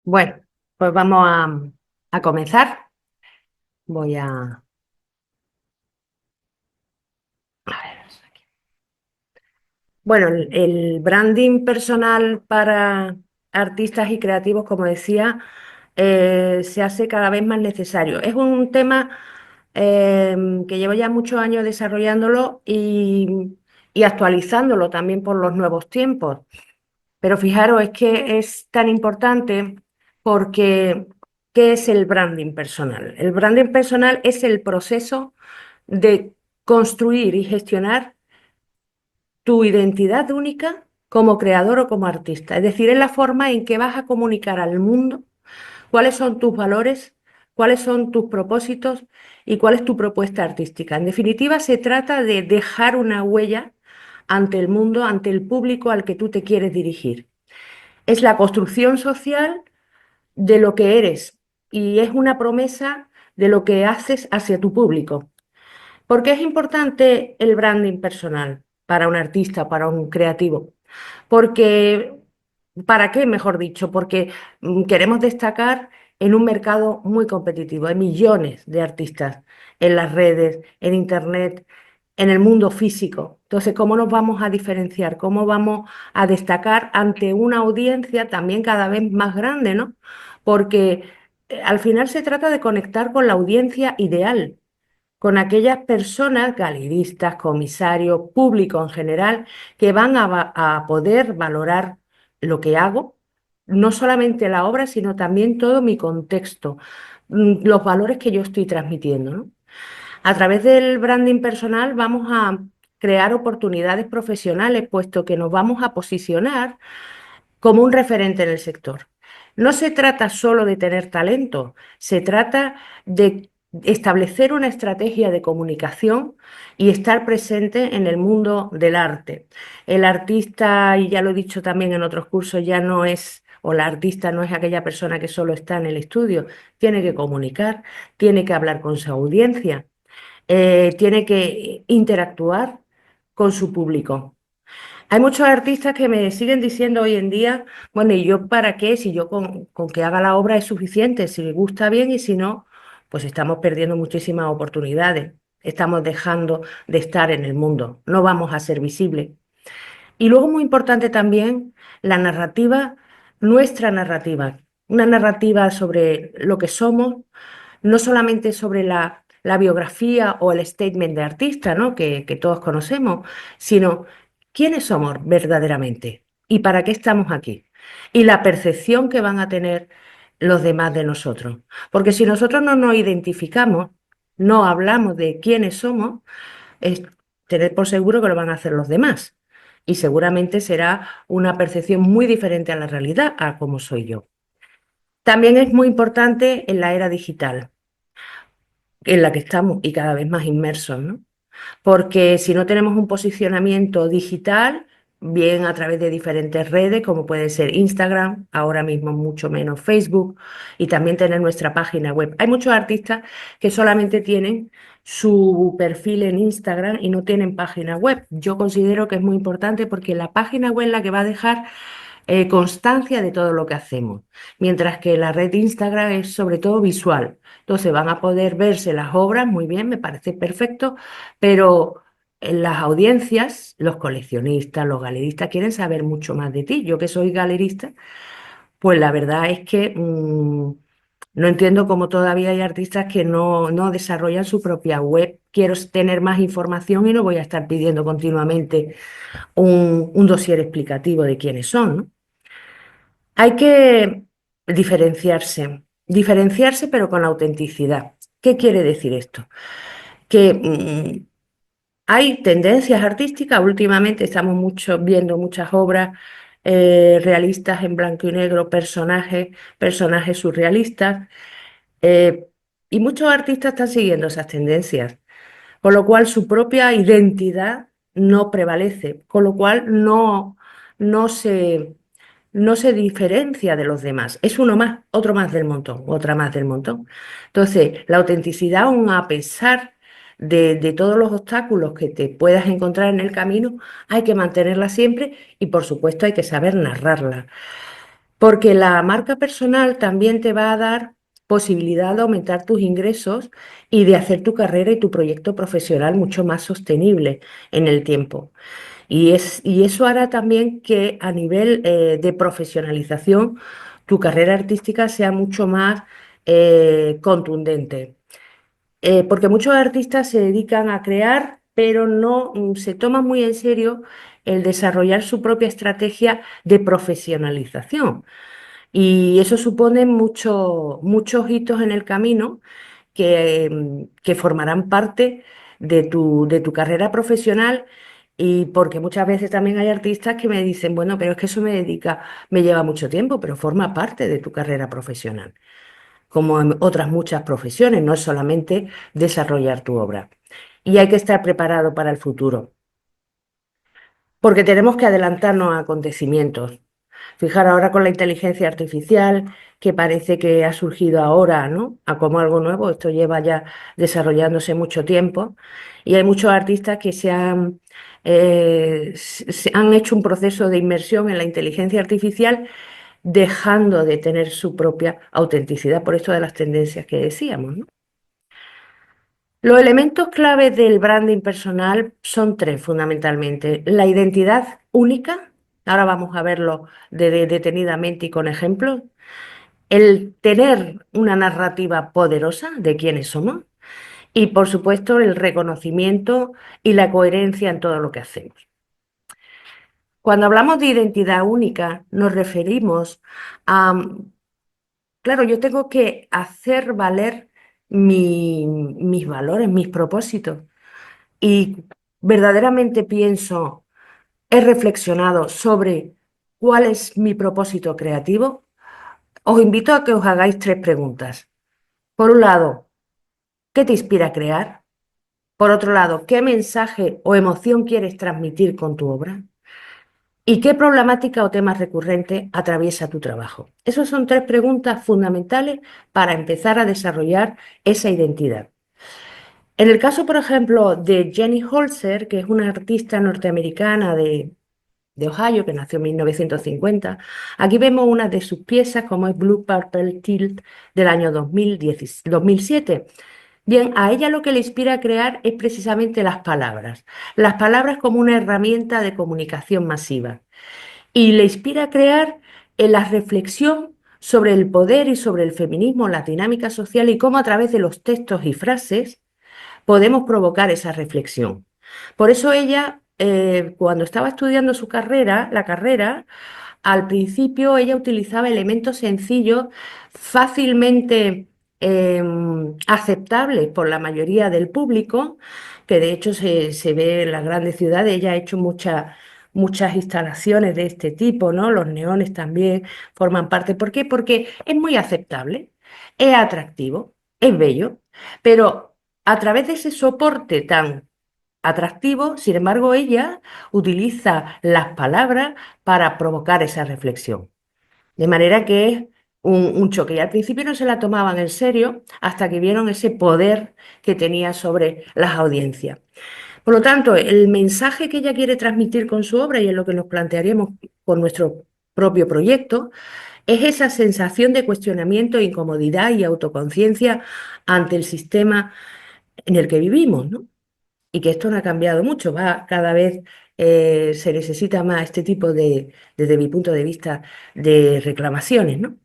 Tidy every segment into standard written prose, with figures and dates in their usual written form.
Bueno, pues vamos a comenzar. Voy a ver. Bueno, el branding personal para artistas y creativos, como decía, se hace cada vez más necesario. Es un tema que llevo ya muchos años desarrollándolo y actualizándolo también por los nuevos tiempos. Pero fijaros, es que es tan importante porque ¿qué es el branding personal? El branding personal es el proceso de construir y gestionar tu identidad única como creador o como artista. Es decir, es la forma en que vas a comunicar al mundo cuáles son tus valores, cuáles son tus propósitos y cuál es tu propuesta artística. En definitiva, se trata de dejar una huella ante el mundo, ante el público al que tú te quieres dirigir. Es la construcción social de lo que eres y es una promesa de lo que haces hacia tu público. ¿Por qué es importante el branding personal para un artista, para un creativo? Porque, ¿para qué, mejor dicho? Porque queremos destacar en un mercado muy competitivo. Hay millones de artistas en las redes, en internet, en el mundo físico. Entonces, ¿cómo nos vamos a diferenciar? ¿Cómo vamos a destacar ante una audiencia también cada vez más grande, ¿no? Porque al final se trata de conectar con la audiencia ideal, con aquellas personas, galeristas, comisarios, público en general, que van a poder valorar lo que hago, no solamente la obra, sino también todo mi contexto, los valores que yo estoy transmitiendo, ¿no? A través del branding personal vamos a crear oportunidades profesionales, puesto que nos vamos a posicionar como un referente en el sector. No se trata solo de tener talento, se trata de establecer una estrategia de comunicación y estar presente en el mundo del arte. El artista, y ya lo he dicho también en otros cursos, ya no es, o la artista no es aquella persona que solo está en el estudio, tiene que comunicar, tiene que hablar con su audiencia, tiene que interactuar con su público. Hay muchos artistas que me siguen diciendo hoy en día, bueno, ¿y yo para qué? Si yo con que haga la obra es suficiente, si me gusta bien y si no, pues estamos perdiendo muchísimas oportunidades, estamos dejando de estar en el mundo, no vamos a ser visibles. Y luego muy importante también la narrativa, nuestra narrativa, una narrativa sobre lo que somos, no solamente sobre la biografía o el statement de artista, ¿no? que todos conocemos, sino quiénes somos verdaderamente y para qué estamos aquí. Y la percepción que van a tener los demás de nosotros. Porque si nosotros no nos identificamos, no hablamos de quiénes somos, es tener por seguro que lo van a hacer los demás. Y seguramente será una percepción muy diferente a la realidad, a cómo soy yo. También es muy importante en la era digital, en la que estamos y cada vez más inmersos, ¿no? Porque si no tenemos un posicionamiento digital, bien a través de diferentes redes, como puede ser Instagram, ahora mismo mucho menos Facebook, y también tener nuestra página web. Hay muchos artistas que solamente tienen su perfil en Instagram y no tienen página web. Yo considero que es muy importante porque la página web es la que va a dejar constancia de todo lo que hacemos, mientras que la red de Instagram es sobre todo visual. Entonces van a poder verse las obras, muy bien, me parece perfecto, pero en las audiencias, los coleccionistas, los galeristas quieren saber mucho más de ti. Yo que soy galerista, pues la verdad es que no entiendo cómo todavía hay artistas que no desarrollan su propia web. Quiero tener más información y no voy a estar pidiendo continuamente un dossier explicativo de quiénes son, ¿no? Hay que diferenciarse pero con autenticidad. ¿Qué quiere decir esto? Que hay tendencias artísticas, últimamente estamos viendo muchas obras realistas en blanco y negro, personajes surrealistas, eh, y muchos artistas están siguiendo esas tendencias, con lo cual su propia identidad no prevalece, con lo cual no se, no se diferencia de los demás. Es uno más, otro más del montón, otra más del montón. Entonces, la autenticidad, aun a pesar de todos los obstáculos que te puedas encontrar en el camino, hay que mantenerla siempre y, por supuesto, hay que saber narrarla. porque la marca personal también te va a dar posibilidad de aumentar tus ingresos y de hacer tu carrera y tu proyecto profesional mucho más sostenible en el tiempo. Y eso hará también que a nivel de profesionalización tu carrera artística sea mucho más contundente. Porque muchos artistas se dedican a crear, pero no se toman muy en serio el desarrollar su propia estrategia de profesionalización. Y eso supone muchos hitos en el camino que formarán parte de tu carrera profesional. Y porque muchas veces también hay artistas que me dicen, bueno, pero es que eso me lleva mucho tiempo, pero forma parte de tu carrera profesional, como en otras muchas profesiones, no es solamente desarrollar tu obra. Y hay que estar preparado para el futuro, porque tenemos que adelantarnos a acontecimientos. Fijar ahora con la inteligencia artificial, que parece que ha surgido ahora, ¿no? A como algo nuevo, esto lleva ya desarrollándose mucho tiempo, y hay muchos artistas que se han hecho un proceso de inmersión en la inteligencia artificial, dejando de tener su propia autenticidad, por esto de las tendencias que decíamos, ¿no? Los elementos clave del branding personal son tres fundamentalmente. La identidad única, ahora vamos a verlo detenidamente y con ejemplos. El tener una narrativa poderosa de quiénes somos y, por supuesto, el reconocimiento y la coherencia en todo lo que hacemos. Cuando hablamos de identidad única, nos referimos a, claro, yo tengo que hacer valer mis valores, mis propósitos. Y verdaderamente pienso, he reflexionado sobre cuál es mi propósito creativo, os invito a que os hagáis tres preguntas. Por un lado, ¿qué te inspira a crear? Por otro lado, ¿qué mensaje o emoción quieres transmitir con tu obra? ¿Y qué problemática o tema recurrente atraviesa tu trabajo? Esas son tres preguntas fundamentales para empezar a desarrollar esa identidad. En el caso, por ejemplo, de Jenny Holzer, que es una artista norteamericana de Ohio, que nació en 1950. Aquí vemos una de sus piezas, como es Blue Purple Tilt del año 2007. Bien, a ella lo que le inspira a crear es precisamente las palabras como una herramienta de comunicación masiva. Y le inspira a crear en la reflexión sobre el poder y sobre el feminismo, la dinámica social y cómo a través de los textos y frases podemos provocar esa reflexión. Por eso ella, cuando estaba estudiando su carrera, la carrera, al principio ella utilizaba elementos sencillos, fácilmente aceptables por la mayoría del público, que de hecho se ve en las grandes ciudades. Ella ha hecho muchas instalaciones de este tipo, ¿no? Los neones también forman parte. ¿Por qué? Porque es muy aceptable, es atractivo, es bello, pero a través de ese soporte tan atractivo, sin embargo, ella utiliza las palabras para provocar esa reflexión. De manera que es un choque. Y al principio no se la tomaban en serio hasta que vieron ese poder que tenía sobre las audiencias. Por lo tanto, el mensaje que ella quiere transmitir con su obra, y es lo que nos plantearíamos con nuestro propio proyecto, es esa sensación de cuestionamiento, incomodidad y autoconciencia ante el sistema en el que vivimos, ¿no? Y que esto no ha cambiado mucho, va cada vez se necesita más este tipo desde mi punto de vista, de reclamaciones, ¿no?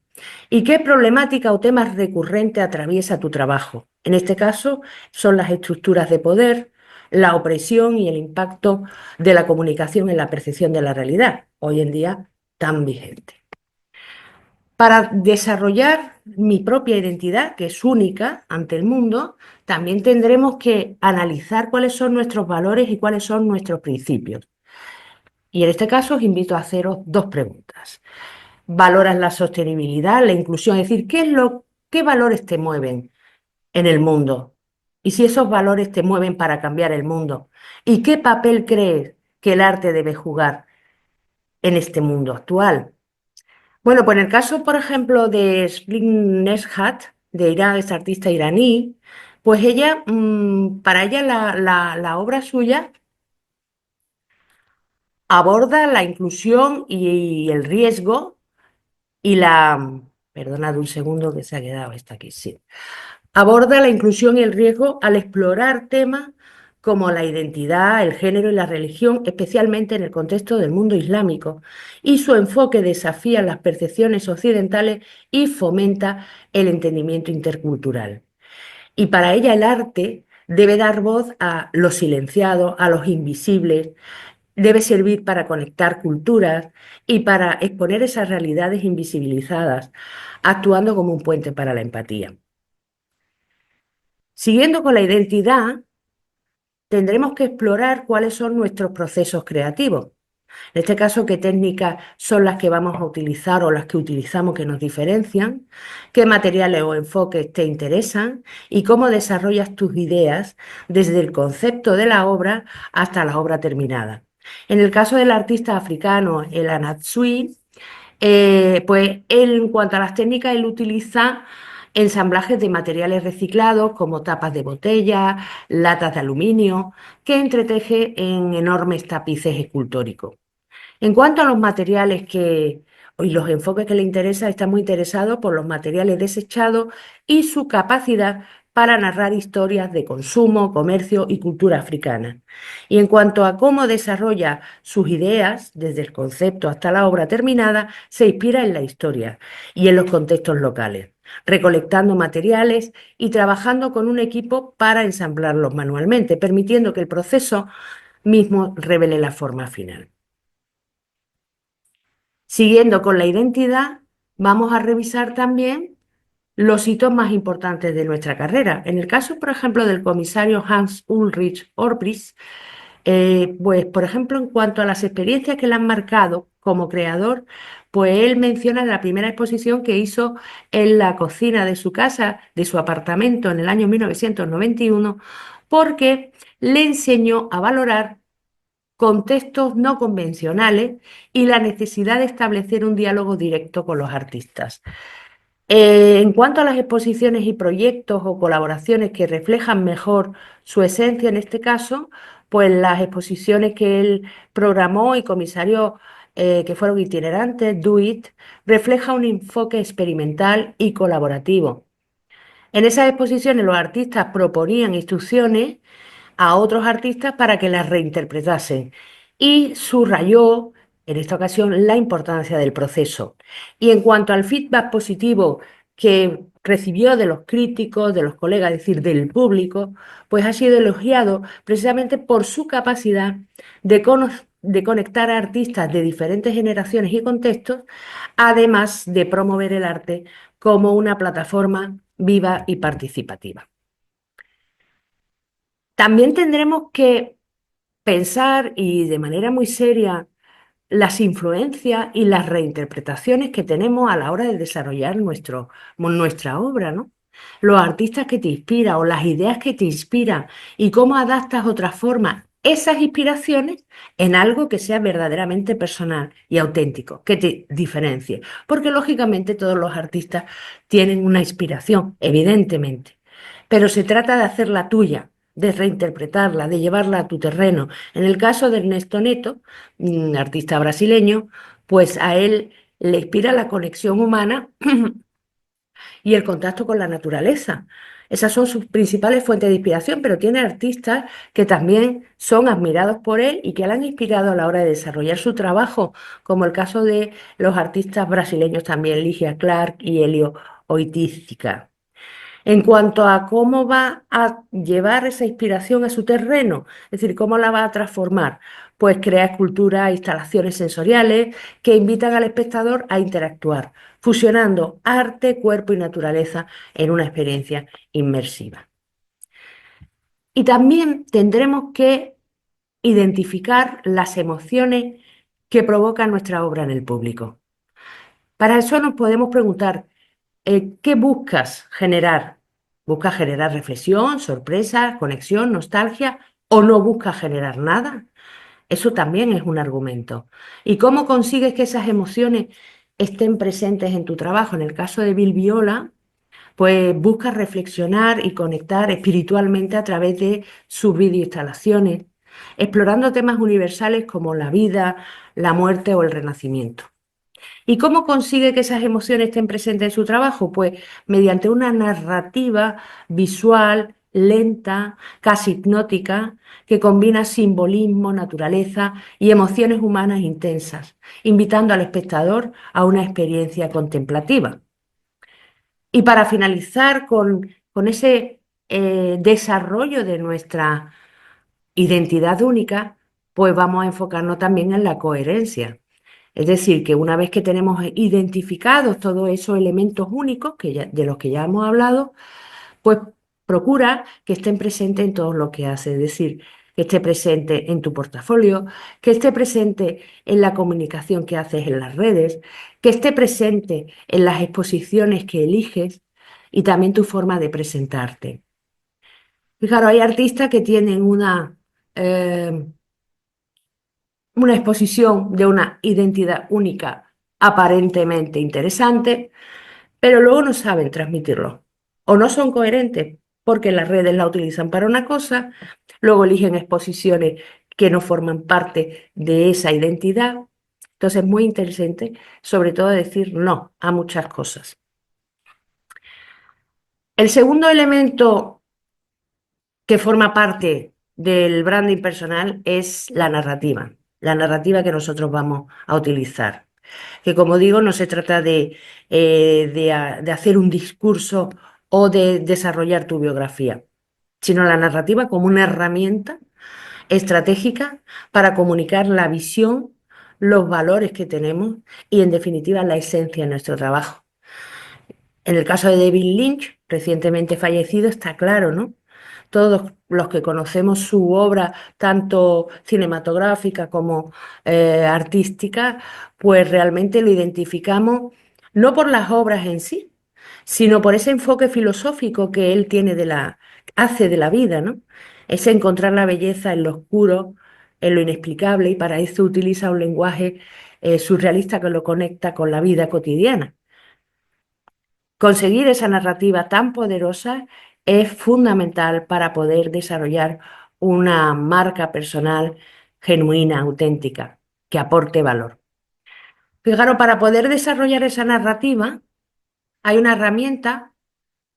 ¿Y qué problemática o temas recurrentes atraviesa tu trabajo? En este caso son las estructuras de poder, la opresión y el impacto de la comunicación en la percepción de la realidad, hoy en día tan vigente. Para desarrollar mi propia identidad, que es única ante el mundo, también tendremos que analizar cuáles son nuestros valores y cuáles son nuestros principios. Y en este caso os invito a haceros dos preguntas. ¿Valoras la sostenibilidad, la inclusión? Es decir, qué valores te mueven en el mundo? Y si esos valores te mueven para cambiar el mundo. ¿Y qué papel crees que el arte debe jugar en este mundo actual? Bueno, pues en el caso, por ejemplo, de Spring Neshat, de Irán, esta artista iraní, pues ella, para ella la obra suya aborda la inclusión y el riesgo y perdonad un segundo que se ha quedado esta aquí, sí. Aborda la inclusión y el riesgo al explorar temas como la identidad, el género y la religión, especialmente en el contexto del mundo islámico, y su enfoque desafía las percepciones occidentales y fomenta el entendimiento intercultural. Y para ella el arte debe dar voz a los silenciados, a los invisibles, debe servir para conectar culturas y para exponer esas realidades invisibilizadas, actuando como un puente para la empatía. Siguiendo con la identidad, tendremos que explorar cuáles son nuestros procesos creativos. En este caso, qué técnicas son las que vamos a utilizar o las que utilizamos que nos diferencian, qué materiales o enfoques te interesan y cómo desarrollas tus ideas desde el concepto de la obra hasta la obra terminada. En el caso del artista africano, el Anatsui, pues él, en cuanto a las técnicas, él utiliza ensamblajes de materiales reciclados como tapas de botella, latas de aluminio, que entreteje en enormes tapices escultóricos. En cuanto a los materiales y los enfoques que le interesa, está muy interesado por los materiales desechados y su capacidad para narrar historias de consumo, comercio y cultura africana. Y en cuanto a cómo desarrolla sus ideas, desde el concepto hasta la obra terminada, se inspira en la historia y en los contextos locales, recolectando materiales y trabajando con un equipo para ensamblarlos manualmente, permitiendo que el proceso mismo revele la forma final. Siguiendo con la identidad, vamos a revisar también los hitos más importantes de nuestra carrera. En el caso, por ejemplo, del comisario Hans Ulrich Obrist, pues, por ejemplo, en cuanto a las experiencias que le han marcado como creador, pues él menciona la primera exposición que hizo en la cocina de su casa, de su apartamento, en el año 1991, porque le enseñó a valorar contextos no convencionales y la necesidad de establecer un diálogo directo con los artistas. En cuanto a las exposiciones y proyectos o colaboraciones que reflejan mejor su esencia en este caso, pues las exposiciones que él programó y comisarios que fueron itinerantes, Do It, refleja un enfoque experimental y colaborativo. En esas exposiciones los artistas proponían instrucciones a otros artistas para que las reinterpretasen y subrayó en esta ocasión la importancia del proceso. Y en cuanto al feedback positivo que recibió de los críticos, de los colegas, es decir, del público, pues ha sido elogiado precisamente por su capacidad de conectar a artistas de diferentes generaciones y contextos, además de promover el arte como una plataforma viva y participativa. También tendremos que pensar y de manera muy seria las influencias y las reinterpretaciones que tenemos a la hora de desarrollar nuestra obra, ¿no? Los artistas que te inspiran o las ideas que te inspiran y cómo adaptas otras formas esas inspiraciones en algo que sea verdaderamente personal y auténtico, que te diferencie. Porque lógicamente todos los artistas tienen una inspiración, evidentemente, pero se trata de hacerla tuya, de reinterpretarla, de llevarla a tu terreno. En el caso de Ernesto Neto, un artista brasileño, pues a él le inspira la conexión humana y el contacto con la naturaleza. Esas son sus principales fuentes de inspiración, pero tiene artistas que también son admirados por él y que le han inspirado a la hora de desarrollar su trabajo, como el caso de los artistas brasileños también, Ligia Clark y Helio Oiticica. En cuanto a cómo va a llevar esa inspiración a su terreno, es decir, cómo la va a transformar, pues crea esculturas, instalaciones sensoriales que invitan al espectador a interactuar, fusionando arte, cuerpo y naturaleza en una experiencia inmersiva. Y también tendremos que identificar las emociones que provoca nuestra obra en el público. Para eso nos podemos preguntar, ¿qué buscas generar? ¿Buscas generar reflexión, sorpresa, conexión, nostalgia o no buscas generar nada? Eso también es un argumento. ¿Y cómo consigues que esas emociones estén presentes en tu trabajo? En el caso de Bill Viola, pues busca reflexionar y conectar espiritualmente a través de sus videoinstalaciones, explorando temas universales como la vida, la muerte o el renacimiento. ¿Y cómo consigue que esas emociones estén presentes en su trabajo? Pues mediante una narrativa visual, lenta, casi hipnótica, que combina simbolismo, naturaleza y emociones humanas intensas, invitando al espectador a una experiencia contemplativa. Y para finalizar con ese desarrollo de nuestra identidad única, pues vamos a enfocarnos también en la coherencia. Es decir, que una vez que tenemos identificados todos esos elementos únicos de los que ya hemos hablado, pues procura que estén presentes en todo lo que haces. Es decir, que esté presente en tu portafolio, que esté presente en la comunicación que haces en las redes, que esté presente en las exposiciones que eliges y también tu forma de presentarte. Fijaros, hay artistas que tienen eh, una exposición de una identidad única aparentemente interesante, pero luego no saben transmitirlo o no son coherentes porque las redes la utilizan para una cosa, luego eligen exposiciones que no forman parte de esa identidad. Entonces es muy interesante, sobre todo decir no a muchas cosas. El segundo elemento que forma parte del branding personal es la narrativa que nosotros vamos a utilizar. Que como digo, no se trata de hacer un discurso o de desarrollar tu biografía, sino la narrativa como una herramienta estratégica para comunicar la visión, los valores que tenemos y, en definitiva, la esencia de nuestro trabajo. En el caso de David Lynch, recientemente fallecido, está claro, ¿no? Todos los que conocemos su obra, tanto cinematográfica como artística, pues realmente lo identificamos no por las obras en sí, sino por ese enfoque filosófico que él tiene hace de la vida, ¿no? Es encontrar la belleza en lo oscuro, en lo inexplicable, y para eso utiliza un lenguaje surrealista que lo conecta con la vida cotidiana. Conseguir esa narrativa tan poderosa es fundamental para poder desarrollar una marca personal genuina, auténtica, que aporte valor. Fijaros, para poder desarrollar esa narrativa hay una herramienta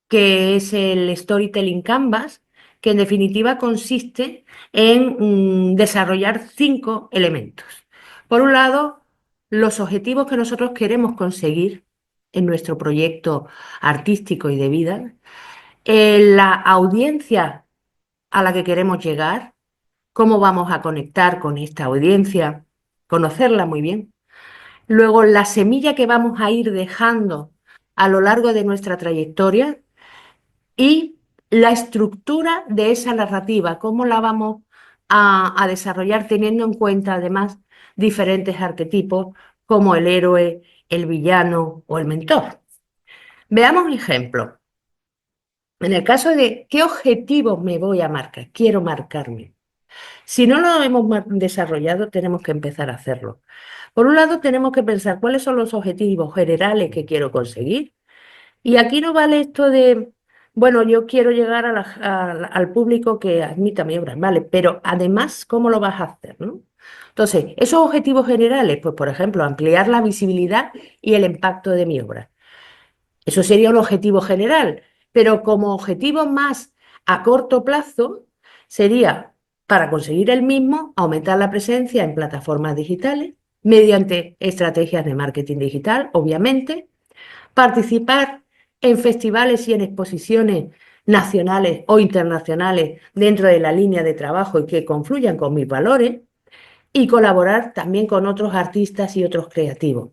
que es el Storytelling Canvas, que en definitiva consiste en desarrollar 5 elementos. Por un lado, los objetivos que nosotros queremos conseguir en nuestro proyecto artístico y de vida, la audiencia a la que queremos llegar, cómo vamos a conectar con esta audiencia, conocerla muy bien. Luego, la semilla que vamos a ir dejando a lo largo de nuestra trayectoria y la estructura de esa narrativa, cómo la vamos a desarrollar teniendo en cuenta además diferentes arquetipos como el héroe, el villano o el mentor. Veamos un ejemplo. En el caso de qué objetivo me voy a marcar, quiero marcarme. Si no lo hemos desarrollado, tenemos que empezar a hacerlo. Por un lado, tenemos que pensar cuáles son los objetivos generales que quiero conseguir. Y aquí no vale esto de, bueno, yo quiero llegar al público que admita mi obra, vale, pero además, ¿cómo lo vas a hacer, no? Entonces, esos objetivos generales, pues por ejemplo, ampliar la visibilidad y el impacto de mi obra. Eso sería un objetivo general, pero como objetivo más a corto plazo sería, para conseguir el mismo, aumentar la presencia en plataformas digitales mediante estrategias de marketing digital, obviamente, participar en festivales y en exposiciones nacionales o internacionales dentro de la línea de trabajo y que confluyan con mis valores, y colaborar también con otros artistas y otros creativos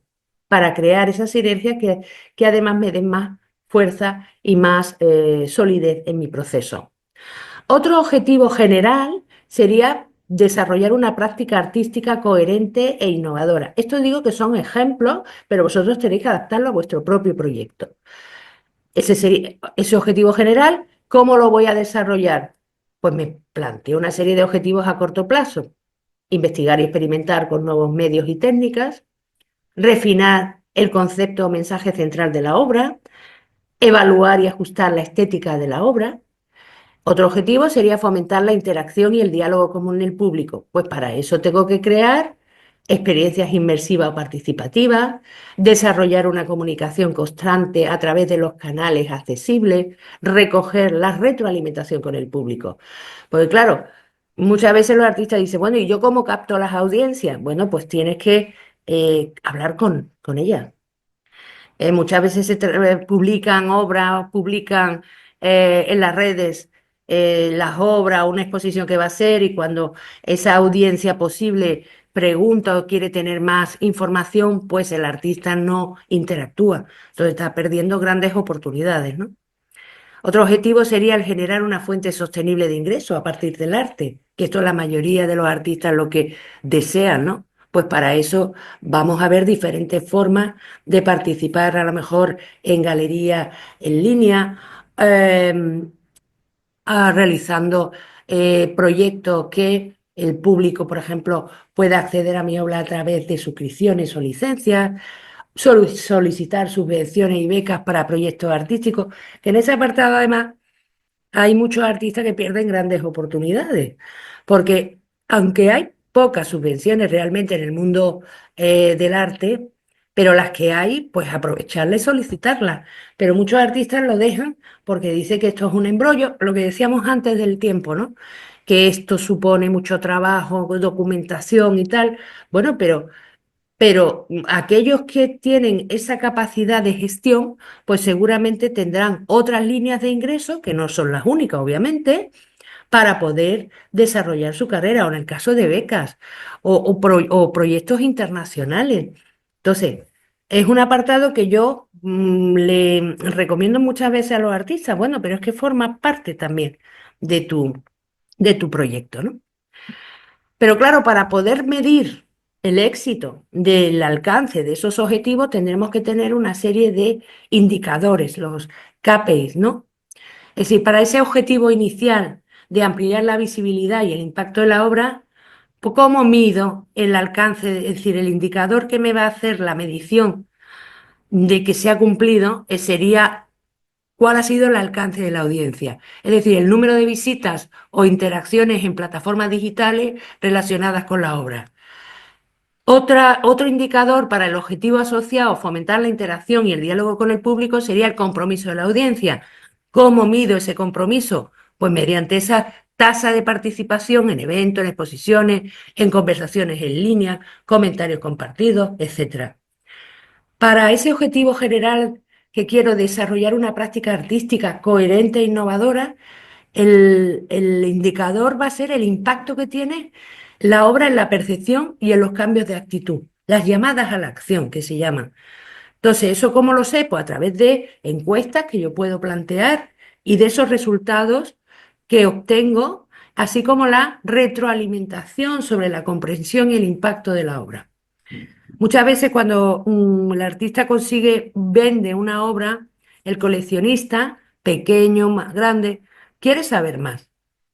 para crear esa sinergia que además me den más fuerza y más solidez en mi proceso. Otro objetivo general sería desarrollar una práctica artística coherente e innovadora. Esto digo que son ejemplos, pero vosotros tenéis que adaptarlo a vuestro propio proyecto. Ese sería ese objetivo general. ¿Cómo lo voy a desarrollar? Pues me planteo una serie de objetivos a corto plazo. Investigar y experimentar con nuevos medios y técnicas, refinar el concepto o mensaje central de la obra, evaluar y ajustar la estética de la obra. Otro objetivo sería fomentar la interacción y el diálogo común en el público. Pues para eso tengo que crear experiencias inmersivas o participativas, desarrollar una comunicación constante a través de los canales accesibles, recoger la retroalimentación con el público. Porque claro, muchas veces los artistas dicen, bueno, ¿y yo cómo capto las audiencias? Bueno, pues tienes que hablar con ellas. Muchas veces publican obras, publican en las redes las obras o una exposición que va a hacer y cuando esa audiencia posible pregunta o quiere tener más información, pues el artista no interactúa. Entonces está perdiendo grandes oportunidades, ¿no? Otro objetivo sería el generar una fuente sostenible de ingresos a partir del arte, que esto la mayoría de los artistas lo que desean, ¿no? Pues para eso vamos a ver diferentes formas de participar, a lo mejor en galerías en línea, eh, realizando proyectos que el público, por ejemplo, pueda acceder a mi obra a través de suscripciones o licencias, solicitar subvenciones y becas para proyectos artísticos, que en ese apartado además hay muchos artistas que pierden grandes oportunidades, porque aunque hay pocas subvenciones realmente en el mundo del arte, pero las que hay, pues aprovecharlas y solicitarlas. Pero muchos artistas lo dejan porque dice que esto es un embrollo, lo que decíamos antes del tiempo, ¿no? Que esto supone mucho trabajo, documentación y tal. Bueno, pero aquellos que tienen esa capacidad de gestión, pues seguramente tendrán otras líneas de ingresos, que no son las únicas, obviamente, para poder desarrollar su carrera, o en el caso de becas o proyectos internacionales. Entonces, es un apartado que yo le recomiendo muchas veces a los artistas, bueno, pero es que forma parte también de tu proyecto, ¿no? Pero claro, para poder medir el éxito del alcance de esos objetivos, tendremos que tener una serie de indicadores, los KPIs, ¿no? Es decir, para ese objetivo inicial de ampliar la visibilidad y el impacto de la obra, pues, ¿cómo mido el alcance? Es decir, el indicador que me va a hacer la medición de que se ha cumplido sería cuál ha sido el alcance de la audiencia. Es decir, el número de visitas o interacciones en plataformas digitales relacionadas con la obra. Otro indicador para el objetivo asociado, fomentar la interacción y el diálogo con el público, sería el compromiso de la audiencia. ¿Cómo mido ese compromiso? Pues mediante esa tasa de participación en eventos, en exposiciones, en conversaciones en línea, comentarios compartidos, etcétera. Para ese objetivo general que quiero desarrollar una práctica artística coherente e innovadora, el indicador va a ser el impacto que tiene la obra en la percepción y en los cambios de actitud, las llamadas a la acción que se llaman. Entonces, ¿eso cómo lo sé? Pues a través de encuestas que yo puedo plantear y de esos resultados que obtengo, así como la retroalimentación sobre la comprensión y el impacto de la obra. Muchas veces cuando el artista vende una obra, el coleccionista, pequeño, más grande, quiere saber más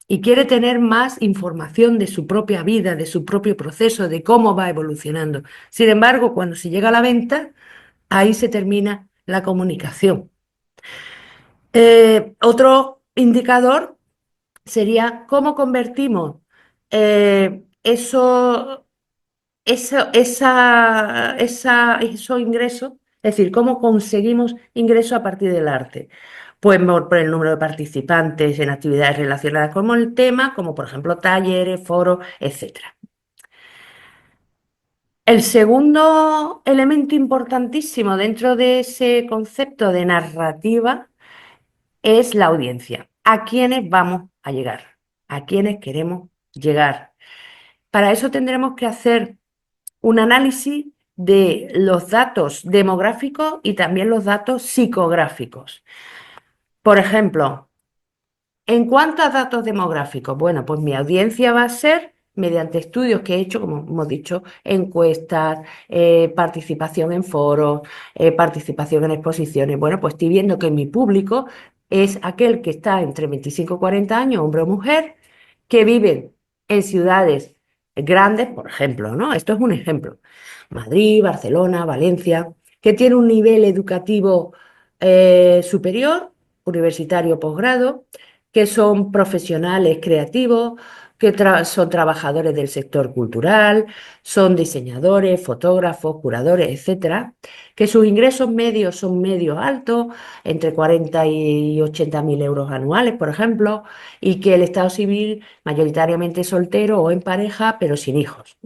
y quiere tener más información de su propia vida, de su propio proceso, de cómo va evolucionando. Sin embargo, cuando se llega a la venta, ahí se termina la comunicación. Otro indicador sería cómo convertimos esos ingresos, es decir, cómo conseguimos ingresos a partir del arte. Pues por el número de participantes en actividades relacionadas con el tema, como por ejemplo talleres, foros, etcétera. El segundo elemento importantísimo dentro de ese concepto de narrativa es la audiencia. ¿A quiénes vamos a llegar? ¿A quiénes queremos llegar? Para eso tendremos que hacer un análisis de los datos demográficos y también los datos psicográficos. Por ejemplo, en cuanto a datos demográficos, bueno, pues mi audiencia va a ser mediante estudios que he hecho, como hemos dicho, encuestas, participación en foros, participación en exposiciones. Bueno, pues estoy viendo que mi público es aquel que está entre 25 y 40 años, hombre o mujer, que viven en ciudades grandes, por ejemplo, ¿no? Esto es un ejemplo. Madrid, Barcelona, Valencia, que tiene un nivel educativo superior, universitario, posgrado, que son profesionales creativos, que son trabajadores del sector cultural, son diseñadores, fotógrafos, curadores, etcétera, que sus ingresos medios son medios altos, entre 40 y 80 mil euros anuales, por ejemplo, y que el estado civil mayoritariamente soltero o en pareja, pero sin hijos.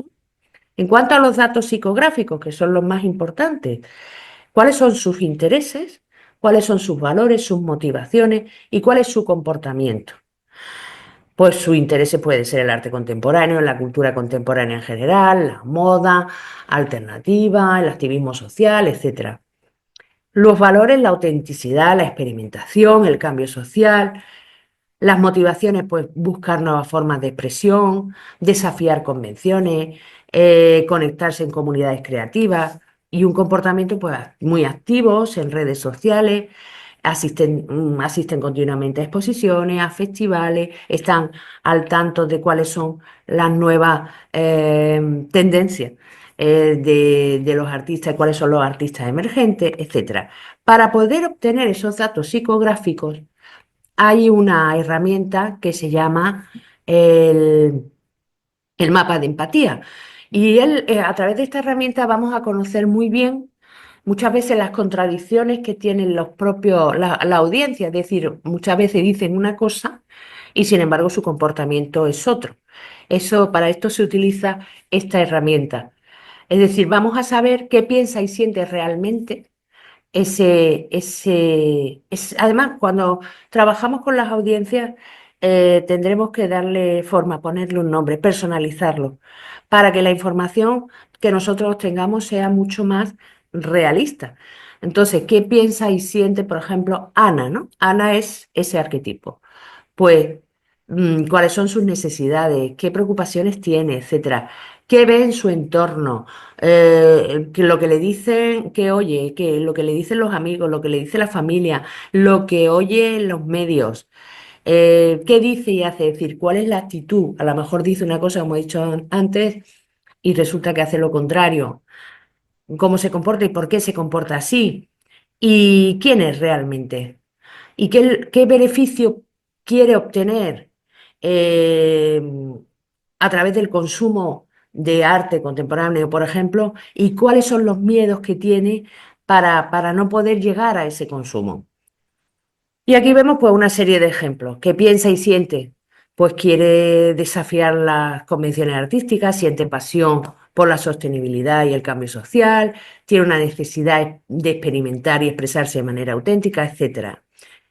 En cuanto a los datos psicográficos, que son los más importantes, ¿cuáles son sus intereses? ¿Cuáles son sus valores, sus motivaciones y cuál es su comportamiento? Pues su interés puede ser el arte contemporáneo, la cultura contemporánea en general, la moda alternativa, el activismo social, etcétera. Los valores, la autenticidad, la experimentación, el cambio social, las motivaciones, pues buscar nuevas formas de expresión, desafiar convenciones, conectarse en comunidades creativas y un comportamiento pues, muy activos en redes sociales, asisten continuamente a exposiciones, a festivales, están al tanto de cuáles son las nuevas tendencias de los artistas, cuáles son los artistas emergentes, etcétera. Para poder obtener esos datos psicográficos, hay una herramienta que se llama el, el mapa de empatía. Y a través de esta herramienta vamos a conocer muy bien muchas veces las contradicciones que tienen la audiencia. Es decir, muchas veces dicen una cosa y sin embargo su comportamiento es otro. Para esto se utiliza esta herramienta. Es decir, vamos a saber qué piensa y siente realmente además, cuando trabajamos con las audiencias, tendremos que darle forma, ponerle un nombre, personalizarlo, para que la información que nosotros tengamos sea mucho más realista. Entonces, ¿qué piensa y siente, por ejemplo, Ana, ¿no? Ana es ese arquetipo. Pues, cuáles son sus necesidades, qué preocupaciones tiene, etcétera, qué ve en su entorno, que lo que le dicen, que oye, que lo que le dicen los amigos, lo que le dice la familia, lo que oye en los medios, qué dice y hace, es decir, cuál es la actitud. A lo mejor dice una cosa, como he dicho antes, y resulta que hace lo contrario. Cómo se comporta y por qué se comporta así. Y quién es realmente y qué beneficio quiere obtener eh, a través del consumo de arte contemporáneo, por ejemplo, y cuáles son los miedos que tiene para no poder llegar a ese consumo. Y aquí vemos pues una serie de ejemplos. ¿Qué piensa y siente? Pues quiere desafiar las convenciones artísticas, siente pasión por la sostenibilidad y el cambio social, tiene una necesidad de experimentar y expresarse de manera auténtica, etcétera.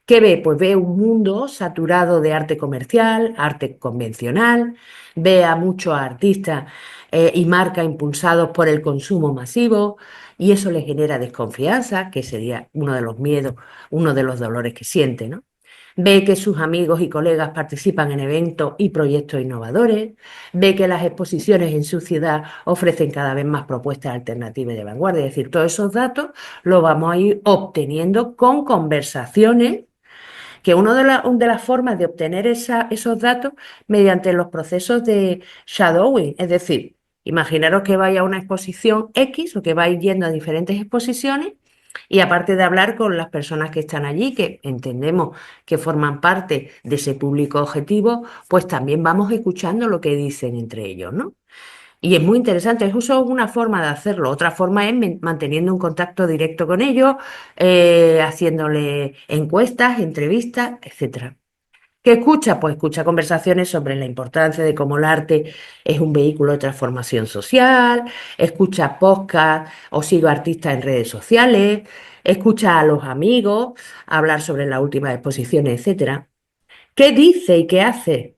¿Qué ve? Pues ve un mundo saturado de arte comercial, arte convencional, ve a muchos artistas y marcas impulsados por el consumo masivo y eso le genera desconfianza, que sería uno de los miedos, uno de los dolores que siente, ¿no? Ve que sus amigos y colegas participan en eventos y proyectos innovadores, ve que las exposiciones en su ciudad ofrecen cada vez más propuestas alternativas y de vanguardia. Es decir, todos esos datos los vamos a ir obteniendo con conversaciones que de las formas de obtener esos datos mediante los procesos de shadowing, es decir, imaginaros que vais a una exposición X o que vais yendo a diferentes exposiciones y aparte de hablar con las personas que están allí, que entendemos que forman parte de ese público objetivo, pues también vamos escuchando lo que dicen entre ellos, ¿no? Y es muy interesante, es solo una forma de hacerlo. Otra forma es manteniendo un contacto directo con ellos, haciéndole encuestas, entrevistas, etcétera. ¿Qué escucha? Pues escucha conversaciones sobre la importancia de cómo el arte es un vehículo de transformación social, escucha podcasts o sigue artistas en redes sociales, escucha a los amigos hablar sobre las últimas exposiciones, etcétera. ¿Qué dice y qué hace?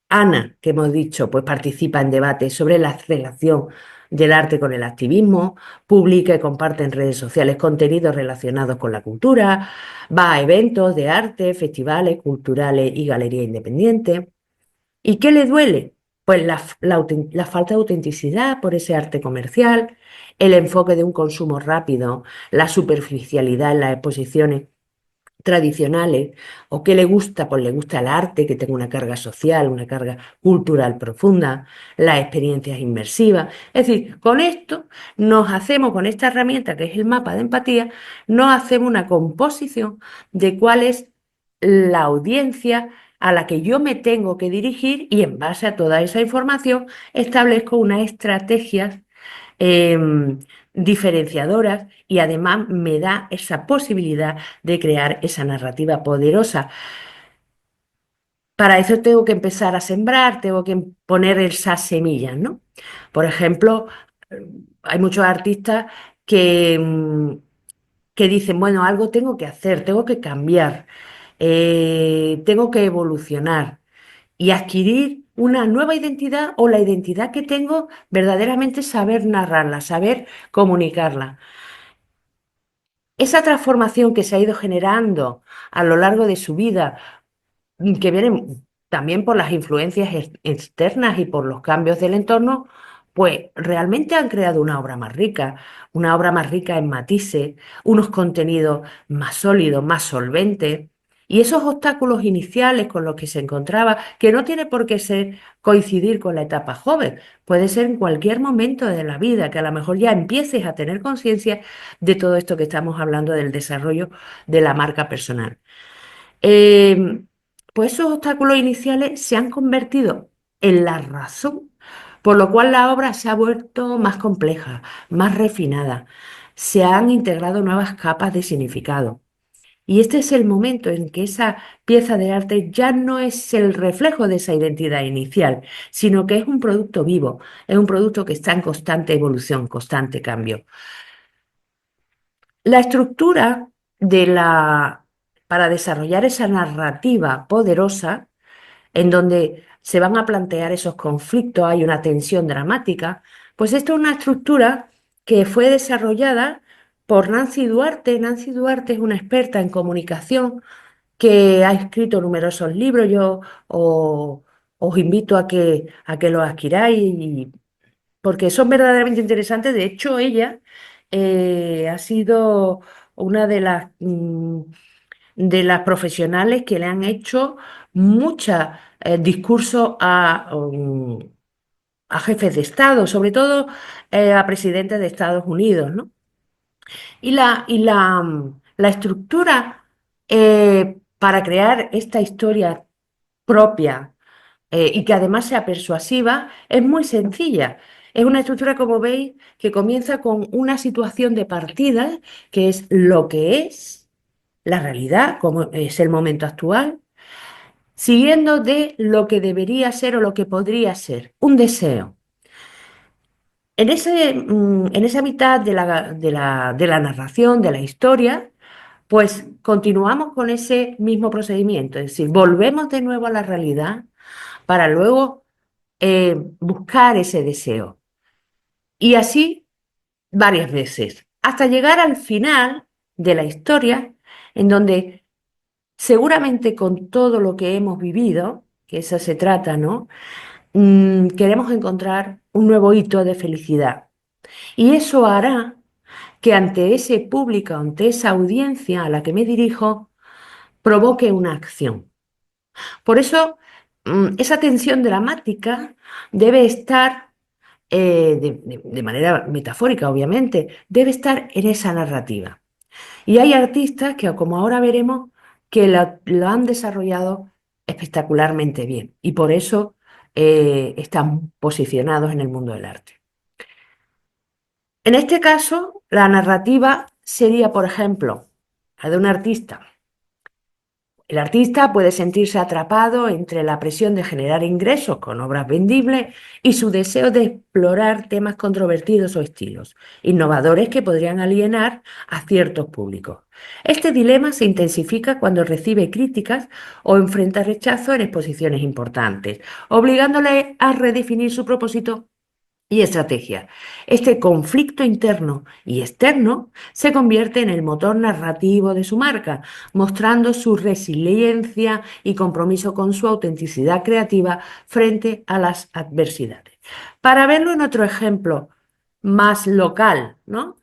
Ana, que hemos dicho, pues participa en debates sobre la relación del arte con el activismo, publica y comparte en redes sociales contenidos relacionados con la cultura, va a eventos de arte, festivales culturales y galerías independientes. ¿Y qué le duele? Pues la falta de autenticidad por ese arte comercial, el enfoque de un consumo rápido, la superficialidad en las exposiciones tradicionales o qué le gusta, pues le gusta el arte que tenga una carga social, una carga cultural profunda, las experiencias inmersivas. Es decir, con esto con esta herramienta que es el mapa de empatía, nos hacemos una composición de cuál es la audiencia a la que yo me tengo que dirigir y en base a toda esa información establezco unas estrategias em, diferenciadoras y además me da esa posibilidad de crear esa narrativa poderosa. Para eso tengo que empezar a sembrar, tengo que poner esas semillas, ¿no? Por ejemplo, eh, hay muchos artistas que dicen, bueno, algo tengo que hacer, tengo que cambiar, tengo que evolucionar y adquirir una nueva identidad o la identidad que tengo, verdaderamente saber narrarla, saber comunicarla. Esa transformación que se ha ido generando a lo largo de su vida, que vienen también por las influencias externas y por los cambios del entorno, pues realmente han creado una obra más rica en matices, unos contenidos más sólidos, más solventes. Y esos obstáculos iniciales con los que se encontraba, que no tiene por qué ser coincidir con la etapa joven, puede ser en cualquier momento de la vida, que a lo mejor ya empieces a tener conciencia de todo esto que estamos hablando del desarrollo de la marca personal. Eh, pues esos obstáculos iniciales se han convertido en la razón, por lo cual la obra se ha vuelto más compleja, más refinada. Se han integrado nuevas capas de significado. Y este es el momento en que esa pieza de arte ya no es el reflejo de esa identidad inicial, sino que es un producto vivo, es un producto que está en constante evolución, constante cambio. La estructura de para desarrollar esa narrativa poderosa, en donde se van a plantear esos conflictos, hay una tensión dramática, pues esto es una estructura que fue desarrollada por Nancy Duarte. Nancy Duarte es una experta en comunicación que ha escrito numerosos libros. Yo os invito a que los adquiráis porque son verdaderamente interesantes. De hecho, ella ha sido una de las profesionales que le han hecho muchos discursos a jefes de Estado, sobre todo a presidentes de Estados Unidos, ¿no? La estructura para crear esta historia propia y que además sea persuasiva, es muy sencilla. Es una estructura, como veis, que comienza con una situación de partida, que es lo que es la realidad, como es el momento actual, siguiendo de lo que debería ser o lo que podría ser, un deseo. En esa mitad de la narración, de la historia, pues continuamos con ese mismo procedimiento, es decir, volvemos de nuevo a la realidad para luego buscar ese deseo. Y así varias veces, hasta llegar al final de la historia, en donde seguramente con todo lo que hemos vivido, que eso se trata, ¿no? Queremos encontrar un nuevo hito de felicidad. Y eso hará que ante ese público, ante esa audiencia a la que me dirijo, provoque una acción. Por eso, esa tensión dramática debe estar de manera metafórica, obviamente, debe estar en esa narrativa. Y hay artistas que, como ahora veremos, que lo han desarrollado espectacularmente bien y por eso están posicionados en el mundo del arte. En este caso, la narrativa sería, por ejemplo, la de un artista. El artista puede sentirse atrapado entre la presión de generar ingresos con obras vendibles y su deseo de explorar temas controvertidos o estilos innovadores que podrían alienar a ciertos públicos. Este dilema se intensifica cuando recibe críticas o enfrenta rechazo en exposiciones importantes, obligándole a redefinir su propósito y estrategia. Este conflicto interno y externo se convierte en el motor narrativo de su marca, mostrando su resiliencia y compromiso con su autenticidad creativa frente a las adversidades. Para verlo en otro ejemplo más local, ¿no?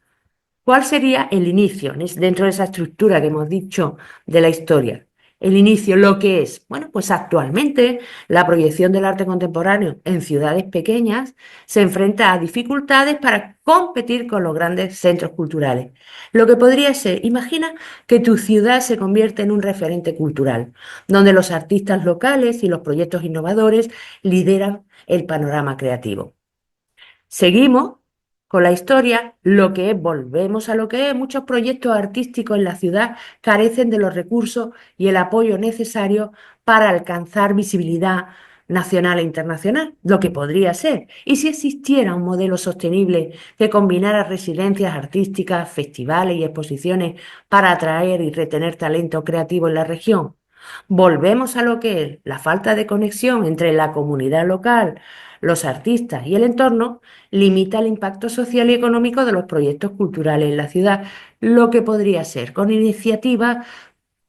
¿Cuál sería el inicio dentro de esa estructura que hemos dicho de la historia? el inicio, lo que es. Bueno, pues actualmente la proyección del arte contemporáneo en ciudades pequeñas se enfrenta a dificultades para competir con los grandes centros culturales. Lo que podría ser, imagina que tu ciudad se convierte en un referente cultural, donde los artistas locales y los proyectos innovadores lideran el panorama creativo. Seguimos con la historia, lo que es, volvemos a lo que es. Muchos proyectos artísticos en la ciudad carecen de los recursos y el apoyo necesarios para alcanzar visibilidad nacional e internacional, lo que podría ser. Y si existiera un modelo sostenible que combinara residencias artísticas, festivales y exposiciones para atraer y retener talento creativo en la región. Volvemos a lo que es la falta de conexión entre la comunidad local, los artistas y el entorno limita el impacto social y económico de los proyectos culturales en la ciudad, lo que podría ser con iniciativas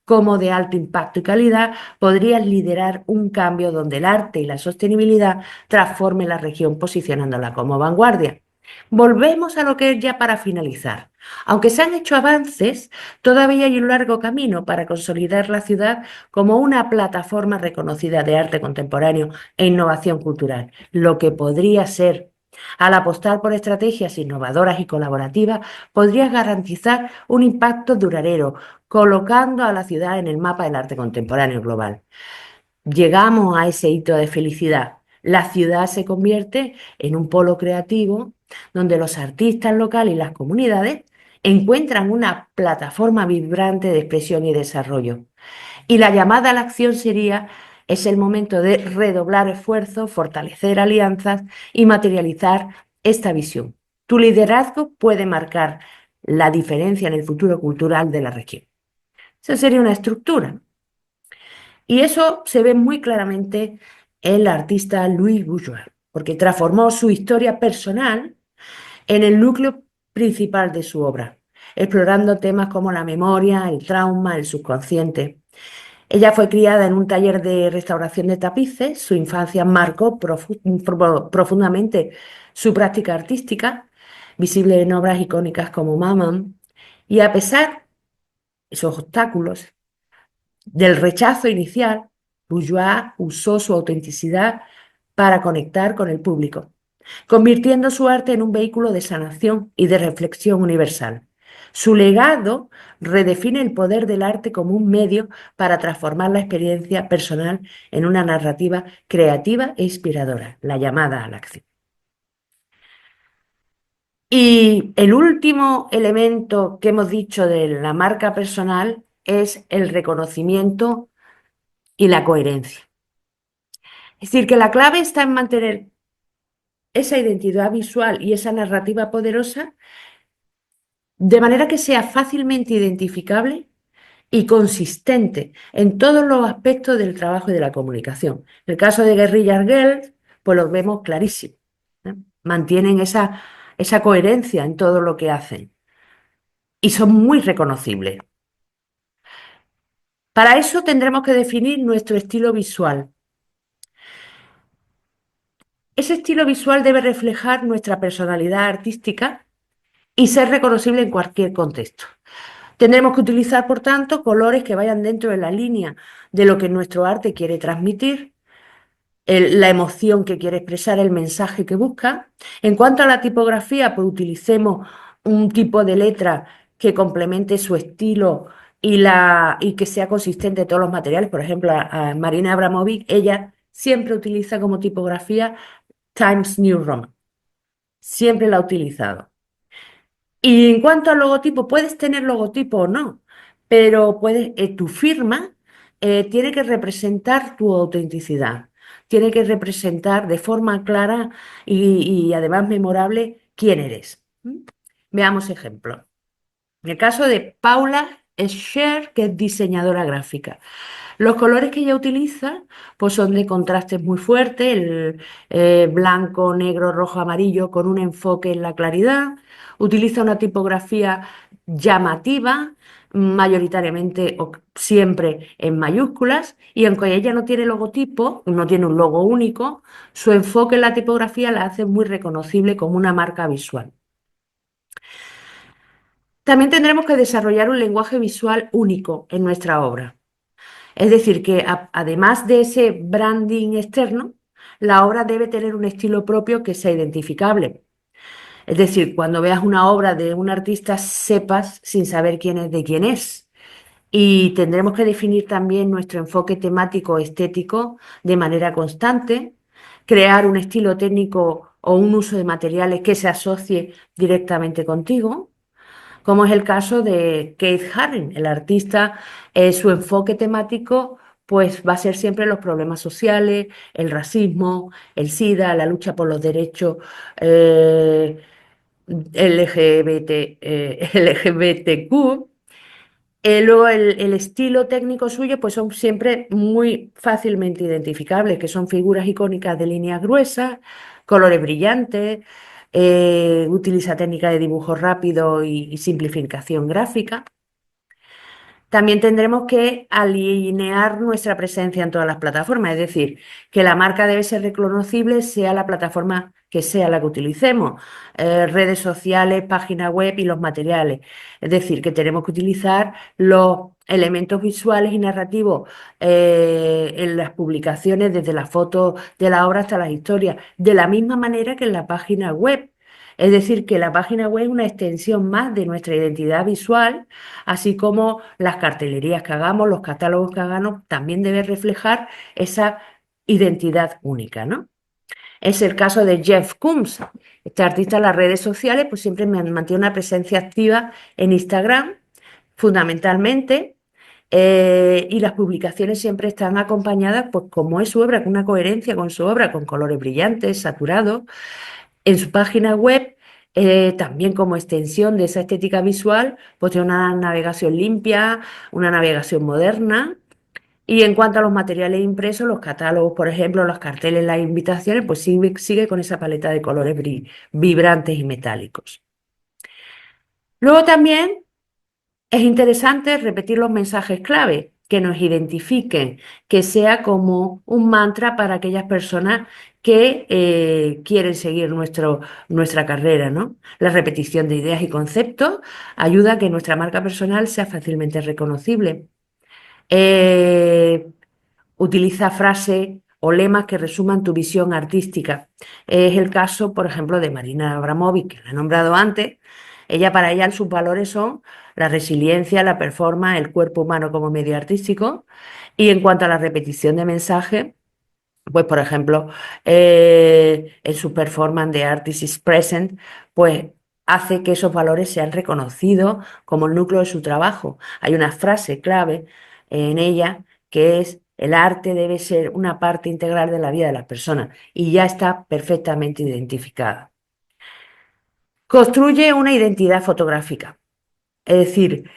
como de alto impacto y calidad, podrías liderar un cambio donde el arte y la sostenibilidad transformen la región posicionándola como vanguardia. Volvemos a lo que es ya para finalizar. Aunque se han hecho avances, todavía hay un largo camino para consolidar la ciudad como una plataforma reconocida de arte contemporáneo e innovación cultural, lo que podría ser. Al apostar por estrategias innovadoras y colaborativas, podrías garantizar un impacto duradero, colocando a la ciudad en el mapa del arte contemporáneo global. Llegamos a ese hito de felicidad. La ciudad se convierte en un polo creativo donde los artistas locales y las comunidades encuentran una plataforma vibrante de expresión y desarrollo. Y la llamada a la acción sería, es el momento de redoblar esfuerzos, fortalecer alianzas y materializar esta visión. Tu liderazgo puede marcar la diferencia en el futuro cultural de la región. Esa sería una estructura. Y eso se ve muy claramente en la artista Louise Bourgeois, porque transformó su historia personal en el núcleo principal de su obra, explorando temas como la memoria, el trauma, el subconsciente. Ella fue criada en un taller de restauración de tapices. Su infancia marcó profundamente su práctica artística, visible en obras icónicas como Maman. Y a pesar de esos obstáculos, del rechazo inicial, Bourgeois usó su autenticidad para conectar con el público, convirtiendo su arte en un vehículo de sanación y de reflexión universal. Su legado redefine el poder del arte como un medio para transformar la experiencia personal en una narrativa creativa e inspiradora, la llamada a la acción. Y el último elemento que hemos dicho de la marca personal es el reconocimiento y la coherencia. Es decir, que la clave está en mantener esa identidad visual y esa narrativa poderosa de manera que sea fácilmente identificable y consistente en todos los aspectos del trabajo y de la comunicación. En el caso de Guerrilla Girls, pues lo vemos clarísimo. ¿Eh? Mantienen esa coherencia en todo lo que hacen y son muy reconocibles. Para eso tendremos que definir nuestro estilo visual. Ese estilo visual debe reflejar nuestra personalidad artística y ser reconocible en cualquier contexto. Tendremos que utilizar, por tanto, colores que vayan dentro de la línea de lo que nuestro arte quiere transmitir, la emoción que quiere expresar, el mensaje que busca. En cuanto a la tipografía, pues utilicemos un tipo de letra que complemente su estilo y que sea consistente en todos los materiales. Por ejemplo, a Marina Abramovic, ella siempre utiliza como tipografía Times New Roman. Siempre la ha utilizado. Y en cuanto al logotipo, puedes tener logotipo o no, pero tu firma tiene que representar tu autenticidad, tiene que representar de forma clara y además memorable quién eres. ¿Mm? Veamos ejemplos. En el caso de Paula Scher, que es diseñadora gráfica. Los colores que ella utiliza pues son de contrastes muy fuertes, el blanco, negro, rojo, amarillo, con un enfoque en la claridad. Utiliza una tipografía llamativa, mayoritariamente o siempre en mayúsculas, y aunque ella no tiene logotipo, no tiene un logo único, su enfoque en la tipografía la hace muy reconocible como una marca visual. También tendremos que desarrollar un lenguaje visual único en nuestra obra. Es decir, que además de ese branding externo, la obra debe tener un estilo propio que sea identificable. Es decir, cuando veas una obra de un artista, sepas sin saber quién es de quién es. Y tendremos que definir también nuestro enfoque temático estético de manera constante, crear un estilo técnico o un uso de materiales que se asocie directamente contigo, como es el caso de Keith Haring, el artista. Su enfoque temático pues va a ser siempre los problemas sociales, el racismo, el SIDA, la lucha por los derechos LGBT, LGBTQ. Luego el estilo técnico suyo pues son siempre muy fácilmente identificables, que son figuras icónicas de líneas gruesas, colores brillantes, utiliza técnicas de dibujo rápido y simplificación gráfica. También tendremos que alinear nuestra presencia en todas las plataformas, es decir, que la marca debe ser reconocible sea la plataforma que sea la que utilicemos, redes sociales, página web y los materiales. Es decir, que tenemos que utilizar los elementos visuales y narrativos en las publicaciones, desde las fotos de la obra hasta las historias, de la misma manera que en la página web. Es decir, que la página web es una extensión más de nuestra identidad visual, así como las cartelerías que hagamos, los catálogos que hagamos, también debe reflejar esa identidad única, ¿no? Es el caso de Jeff Koons. Este artista en las redes sociales pues siempre mantiene una presencia activa en Instagram, fundamentalmente, y las publicaciones siempre están acompañadas, pues como es su obra, con una coherencia con su obra, con colores brillantes, saturados. En su página web, también como extensión de esa estética visual, pues tiene una navegación limpia, una navegación moderna. Y en cuanto a los materiales impresos, los catálogos, por ejemplo, los carteles, las invitaciones, pues sigue con esa paleta de colores vibrantes y metálicos. Luego también es interesante repetir los mensajes clave que nos identifiquen, que sea como un mantra para aquellas personas que quieren seguir nuestra carrera, ¿no? La repetición de ideas y conceptos ayuda a que nuestra marca personal sea fácilmente reconocible. Eh, Utiliza frases o lemas que resuman tu visión artística. Es el caso, por ejemplo, de Marina Abramovic, que la he nombrado antes. Para ella sus valores son la resiliencia, la performance, el cuerpo humano como medio artístico. Y en cuanto a la repetición de mensajes, pues, por ejemplo, en su performance de Artist is Present, pues hace que esos valores sean reconocidos como el núcleo de su trabajo. Hay una frase clave en ella que es: el arte debe ser una parte integral de la vida de las personas, y ya está perfectamente identificada. Construye una identidad fotográfica, es decir,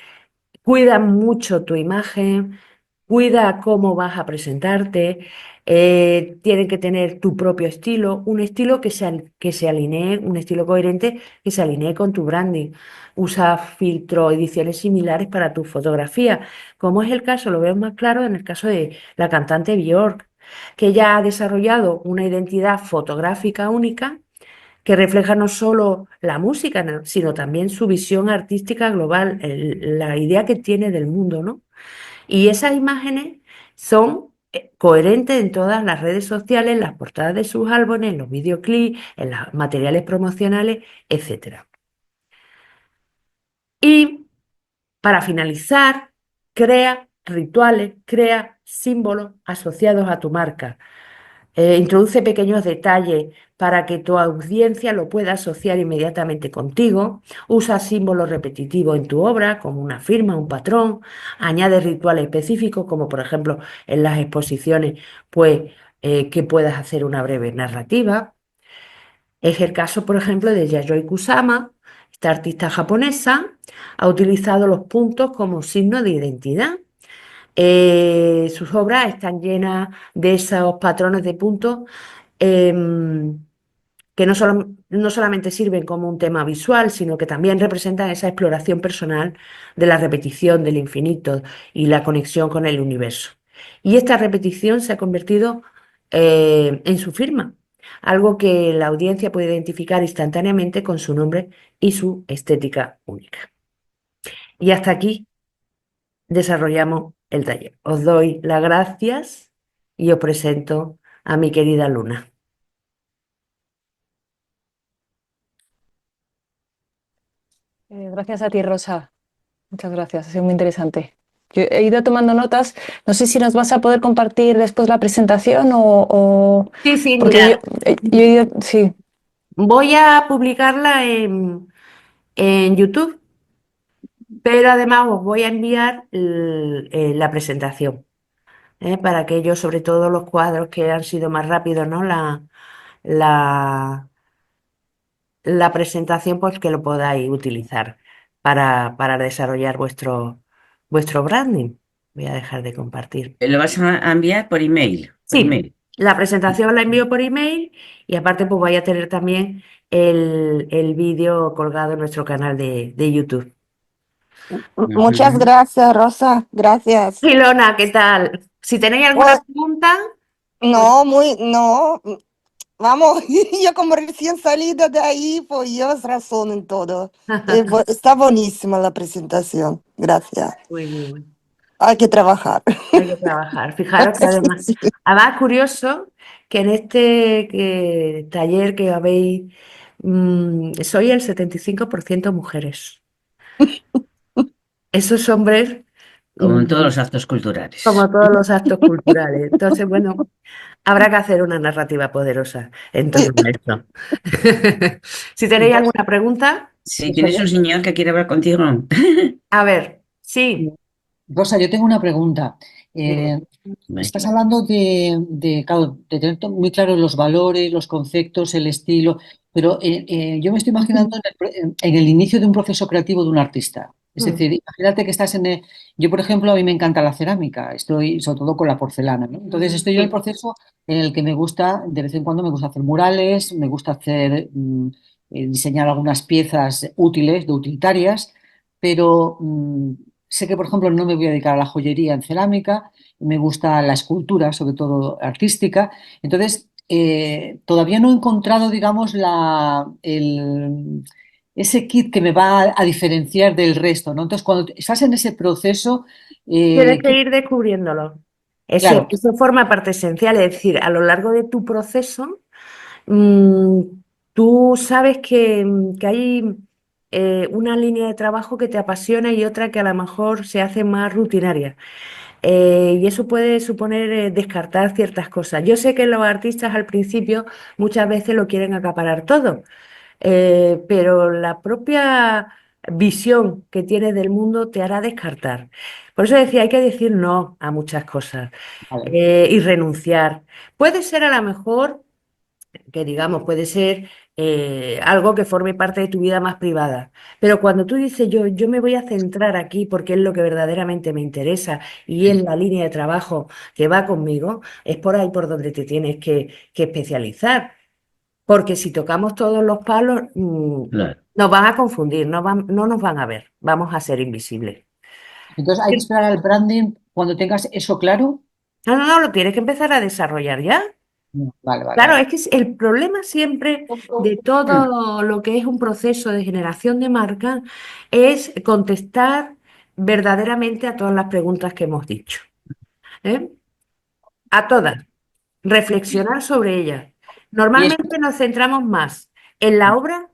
cuida mucho tu imagen, cuida cómo vas a presentarte, tienen que tener tu propio estilo, un estilo que se alinee, un estilo coherente que se alinee con tu branding. Usa filtros, ediciones similares para tu fotografía, como es el caso, lo veo más claro en el caso de la cantante Björk, que ya ha desarrollado una identidad fotográfica única que refleja no solo la música, ¿no?, sino también su visión artística global, la idea que tiene del mundo, ¿no? Y esas imágenes son coherentes en todas las redes sociales, en las portadas de sus álbumes, en los videoclips, en los materiales promocionales, etcétera. Y para finalizar, crea rituales, crea símbolos asociados a tu marca. Introduce pequeños detalles para que tu audiencia lo pueda asociar inmediatamente contigo. Usa símbolos repetitivos en tu obra, como una firma, un patrón. Añade rituales específicos, como por ejemplo en las exposiciones, pues que puedas hacer una breve narrativa. Es el caso, por ejemplo, de Yayoi Kusama. Esta artista japonesa ha utilizado los puntos como signo de identidad. Sus obras están llenas de esos patrones de puntos, em, que no solamente sirven como un tema visual, sino que también representan esa exploración personal de la repetición, del infinito y la conexión con el universo. Y esta repetición se ha convertido en su firma, algo que la audiencia puede identificar instantáneamente con su nombre y su estética única. Y hasta aquí desarrollamos el taller. Os doy las gracias y os presento a mi querida Luna. Gracias a ti, Rosa. Muchas gracias, ha sido muy interesante. Yo he ido tomando notas. No sé si nos vas a poder compartir después la presentación Sí, sí, porque mira, yo he ido, sí. voy a publicarla en YouTube, pero además os voy a enviar la presentación, para aquellos, sobre todo los cuadros que han sido más rápidos, ¿no? La, la presentación, pues que lo podáis utilizar para desarrollar vuestro branding. Voy a dejar de compartir. ¿Lo vas a enviar por email? Por Sí, email. la presentación la envío por email y aparte pues voy a tener también el vídeo colgado en nuestro canal de YouTube. Muchas Ujú. gracias, Rosa. Gracias. Ilona, ¿qué tal? Si tenéis alguna Pues pregunta, pues no, no. Vamos, yo como recién salida de ahí, pues llevas razón en todo. Está buenísima la presentación. Gracias. muy bien, Hay que trabajar. hay que trabajar. Fijaros que Sí. además curioso que en este taller que habéis, soy el 75% mujeres. Esos hombres, Como en todos mm, los actos culturales. como todos los actos culturales. Entonces, bueno, habrá que hacer una narrativa poderosa en torno a esto. Si tenéis Ros- alguna pregunta, Si tienes un señor que quiere hablar contigo. a ver, sí, Rosa, yo tengo una pregunta. dime. Eh, Estás hablando claro, de tener muy claros los valores, los conceptos, el estilo, pero yo me estoy imaginando en el inicio de un proceso creativo de un artista. Es Mm, decir, imagínate que estás yo, por ejemplo, a mí me encanta la cerámica, estoy sobre todo con la porcelana, ¿no? Entonces estoy en el sí. proceso en el que me gusta, de vez en cuando me gusta hacer murales, me gusta diseñar algunas piezas útiles, de utilitarias, pero sé que, por ejemplo, no me voy a dedicar a la joyería en cerámica, me gusta la escultura, sobre todo artística. Entonces, todavía no he encontrado, digamos, ese kit que me va a diferenciar del resto, ¿no? Entonces, cuando estás en ese proceso, Tienes que ¿qué? ir descubriéndolo. Eso, Claro, eso forma parte esencial, es decir, a lo largo de tu proceso, mm, tú sabes que hay una línea de trabajo que te apasiona y otra que a lo mejor se hace más rutinaria. Y eso puede suponer descartar ciertas cosas. Yo sé que los artistas al principio muchas veces lo quieren acaparar todo, pero la propia visión que tienes del mundo te hará descartar. Por eso decía, hay que decir no a muchas cosas, vale, y renunciar. Puede ser a lo mejor que digamos, puede ser algo que forme parte de tu vida más privada. Pero cuando tú dices yo me voy a centrar aquí porque es lo que verdaderamente me interesa y es la línea de trabajo que va conmigo, es por ahí por donde te tienes que especializar. Porque si tocamos todos los palos, Claro. nos van a confundir, no nos van a ver, vamos a ser invisibles. entonces hay que esperar al branding cuando tengas eso claro. No, no, no, lo tienes que empezar a desarrollar ya. Vale, vale, Claro, vale. es que el problema siempre de Mm, todo lo que es un proceso de generación de marca es contestar verdaderamente a todas las preguntas que hemos dicho, ¿eh? A todas, reflexionar sobre ellas. Y es, Normalmente nos centramos más en la obra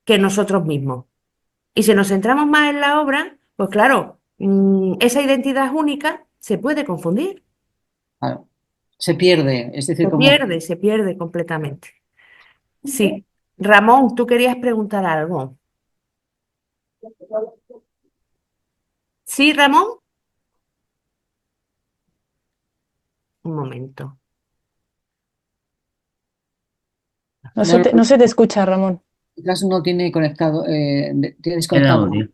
que en nosotros mismos. Y si nos centramos más en la obra, pues claro, esa identidad única se puede confundir, claro, se pierde, es decir, como se pierde completamente. Sí. Ramón, tú querías preguntar algo. Sí, Ramón. Un momento. no, No se te escucha, Ramón. quizás no tiene conectado, tiene el desconectado. audio.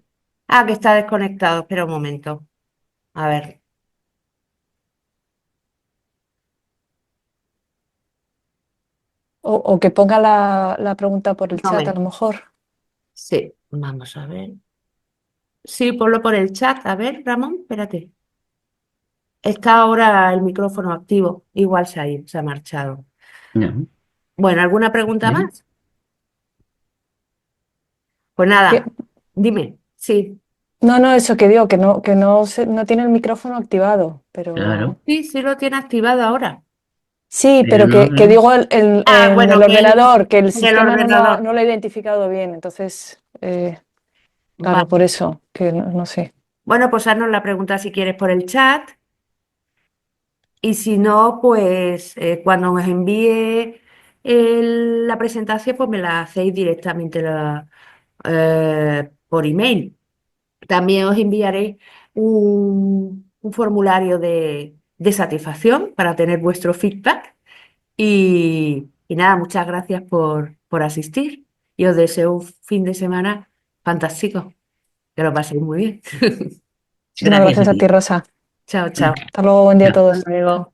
Ah, que está desconectado. Espera un momento. A ver, O que ponga la pregunta por el un chat, a momento. lo mejor. Sí, vamos a ver. Sí, ponlo por el chat. A ver, Ramón, espérate. Está ahora el micrófono activo. Igual se ha marchado. No. Bueno, ¿alguna pregunta ¿Eh? más? Pues Que- nada, dime. Sí. No, no, eso que digo, no tiene el micrófono activado, pero Claro. Sí, sí lo tiene activado ahora. sí, Pero pero que digo en Bueno, el que ordenador, que el en el sistema ordenador. no lo ha identificado bien, entonces, claro, por Vale. eso, que no sé. Bueno, pues haznos la pregunta si quieres por el chat. Y si no, pues cuando os envíe la presentación, pues me la hacéis directamente por email. También os enviaré un formulario de satisfacción para tener vuestro feedback. Y nada, muchas gracias por asistir. Y os deseo un fin de semana fantástico. Que lo paséis muy bien. Muchísimas Gracias a gracias a ti, ti. Rosa. Chao, chao. Hasta luego, buen día a Chao. Hasta todos. luego.